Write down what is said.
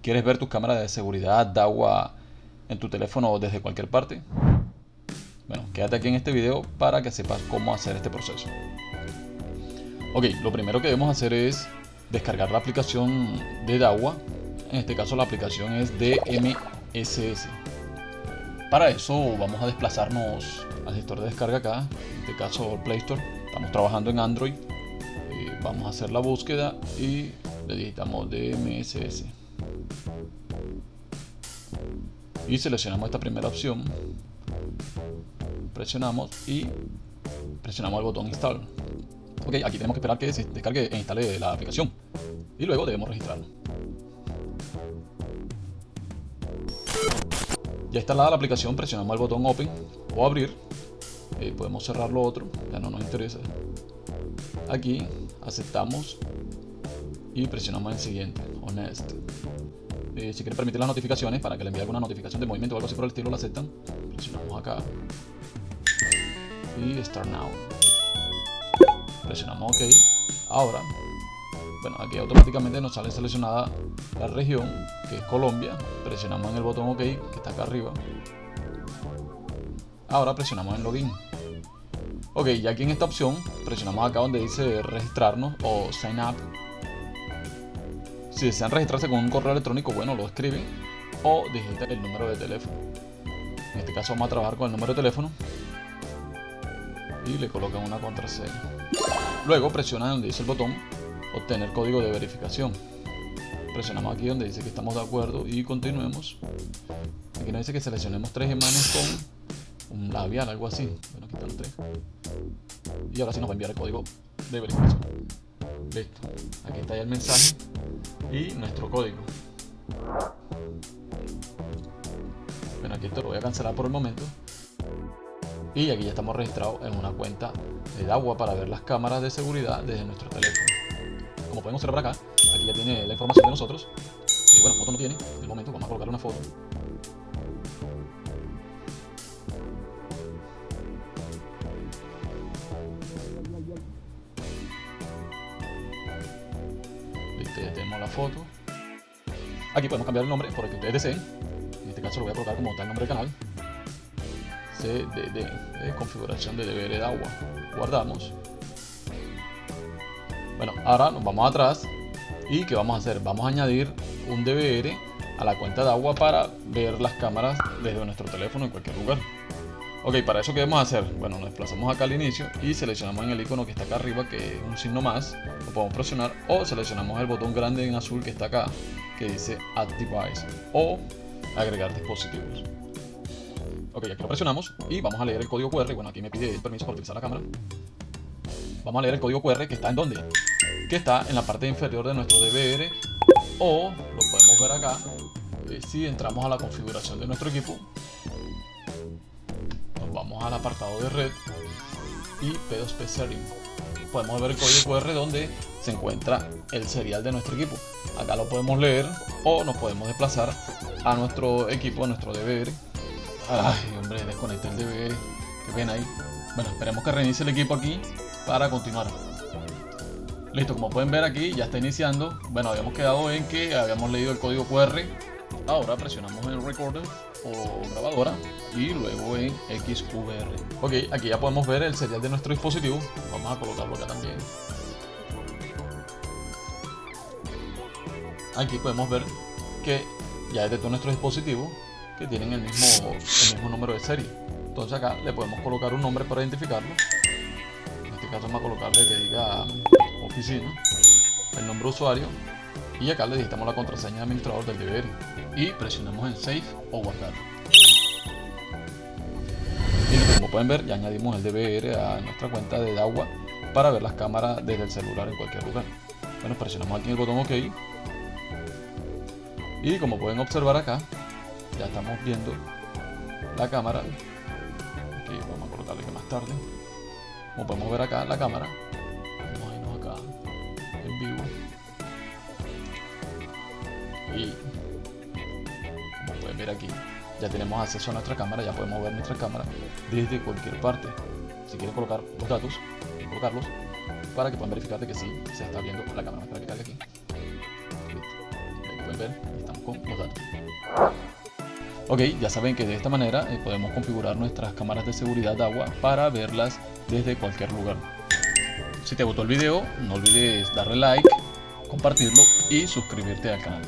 ¿Quieres ver tus cámaras de seguridad de agua en tu teléfono desde cualquier parte? Bueno, quédate aquí en este video para que sepas cómo hacer este proceso. Ok, lo primero que debemos hacer es descargar la aplicación de Dahua. En este caso la aplicación es DMSS. Para eso vamos a desplazarnos al gestor de descarga acá, en este caso el Play Store. Estamos trabajando en Android. Vamos a hacer la búsqueda y le digitamos DMSS. Y seleccionamos esta primera opción. Presionamos y presionamos el botón Install. Ok, aquí tenemos que esperar que se descargue e instale la aplicación. Y luego debemos registrarnos. Ya instalada la aplicación, presionamos el botón Open o Abrir. Podemos cerrar lo otro, ya no nos interesa. Aquí aceptamos y presionamos el siguiente o Next. Si quieren permitir las notificaciones para que le envíe alguna notificación de movimiento o algo así por el estilo, la aceptan. Presionamos acá y Start Now. Presionamos OK. Ahora, bueno, aquí automáticamente nos sale seleccionada la región, que es Colombia. Presionamos en el botón OK, que está acá arriba. Ahora presionamos en Login. Ok, ya aquí en esta opción presionamos acá donde dice registrarnos o Sign Up. Si desean registrarse con un correo electrónico, bueno, lo escriben o digitan el número de teléfono. En este caso vamos a trabajar con el número de teléfono y le colocan una contraseña. Luego presionan donde dice el botón obtener código de verificación. Presionamos aquí donde dice que estamos de acuerdo y continuemos. Aquí nos dice que seleccionemos 3 imanes con un labial, algo así. Bueno, aquí están los 3. Y ahora sí nos va a enviar el código de verificación. Listo. Aquí está ya el mensaje y nuestro código. Bueno, aquí esto lo voy a cancelar por el momento. Y aquí ya estamos registrados en una cuenta de Dahua para ver las cámaras de seguridad desde nuestro teléfono. Como pueden observar acá, aquí ya tiene la información de nosotros. Y bueno, foto no tiene, de momento vamos a colocar una foto. Listo, ya tenemos la foto. Aquí podemos cambiar el nombre por el que ustedes deseen. En este caso lo voy a colocar como tal nombre del canal. CDD, configuración de DVR Dahua. Guardamos. Bueno, ahora nos vamos atrás. ¿Y qué vamos a hacer? Vamos a añadir un DVR a la cuenta Dahua para ver las cámaras desde nuestro teléfono en cualquier lugar. Ok, para eso ¿qué debemos hacer? Bueno, nos desplazamos acá al inicio y seleccionamos en el icono que está acá arriba, que es un signo más. Lo podemos presionar o seleccionamos el botón grande en azul que está acá, que dice Add Device o agregar dispositivos. Ok, aquí lo presionamos y vamos a leer el código QR. Bueno, aquí me pide el permiso para utilizar la cámara. Vamos a leer el código QR que está en ¿dónde? Que está en la parte inferior de nuestro DVR, o lo podemos ver acá si entramos a la configuración de nuestro equipo. Nos vamos al apartado de red y P2P Setting. Podemos ver el código QR donde se encuentra el serial de nuestro equipo. Acá lo podemos leer o nos podemos desplazar a nuestro equipo, a nuestro DVR. Ay, hombre, desconecté el DVR. Qué pena ahí. Bueno, esperemos que reinicie el equipo aquí para continuar. Listo, como pueden ver aquí ya está iniciando. Bueno, habíamos quedado en que habíamos leído el código QR. Ahora presionamos en Recorder o grabadora y luego en XVR. Ok, aquí ya podemos ver el serial de nuestro dispositivo. Vamos a colocarlo acá también. Aquí podemos ver que ya detectó nuestro dispositivo que tienen el mismo número de serie. Entonces acá le podemos colocar un nombre para identificarlo. En este caso vamos a colocarle que diga oficina, el nombre de usuario y acá le digitamos la contraseña de administrador del DVR y presionamos en Save o guardar. Y como pueden ver ya añadimos el DVR a nuestra cuenta de Dahua para ver las cámaras desde el celular en cualquier lugar. Bueno, presionamos aquí el botón OK y como pueden observar acá ya estamos viendo la cámara. Aquí vamos a colocarle que más tarde. Como podemos ver acá la cámara, vamos a irnos acá en vivo y como pueden ver aquí ya tenemos acceso a nuestra cámara, ya podemos ver nuestra cámara desde cualquier parte. Si quieren colocar los datos, colocarlos para que puedan verificar de que sí se está viendo la cámara. Para que cargue aquí. Listo. pueden ver, ahí estamos con los datos. Ok, ya saben que de esta manera podemos configurar nuestras cámaras de seguridad de agua para verlas desde cualquier lugar. Si te gustó el video, no olvides darle like, compartirlo y suscribirte al canal.